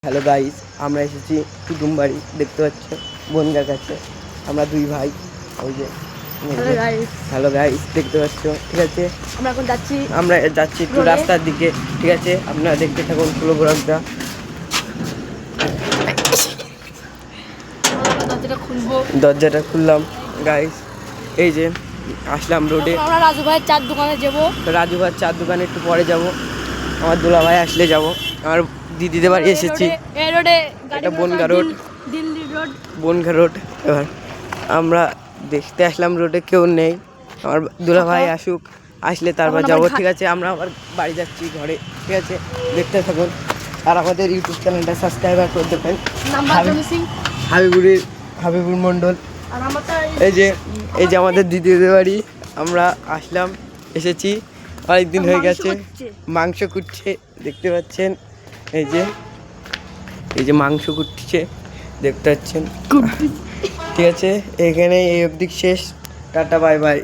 Hello guys, আমরা এসেছি কুটুমবাড়ি, দেখতে পাচ্ছ বনগার কাছে। আমরা দুই ভাই, ওই যে হ্যালো গাইস দেখতে পাচ্ছ। ঠিক আছে, আমরা যাচ্ছি একটু রাস্তার দিকে। ঠিক আছে, আপনারা দেখতে থাকুন পুরো ব্লগটা। দরজাটা খুললাম গাইস, এই যে আসলাম রোডে। আমরা রাজু ভাইয়ের চার দোকানে যাবো। রাজু ভাইয়ের চার দোকানে একটু পরে যাব। আমার দুলা ভাই আসলে যাব। আমার দিদিদের বাড়ি এসেছি। এটা Bongaon road, Delhi road, Bongaon road. এবার আমরা দেখতে আসলাম, রোডে কেউ নেই। আমার দুলা ভাই আসুক, আসলে তারপর যাবো। ঠিক আছে, আমরা আবার বাড়ি যাচ্ছি ঘরে। ঠিক আছে, দেখতে থাকুন। আর আমাদের ইউটিউব চ্যানেলটা সাবস্ক্রাইব করে দেবেন। হাবিবুর মণ্ডল। এই যে আমাদের দিদিদের বাড়ি। আমরা আসলাম, এসেছি, অনেকদিন হয়ে গেছে। মাংস কুটছে, দেখতে পাচ্ছেন। এই যে মাংস কুটছে, দেখতে পাচ্ছেন। ঠিক আছে, এখানে এই অবধি শেষ। Tata, bye bye.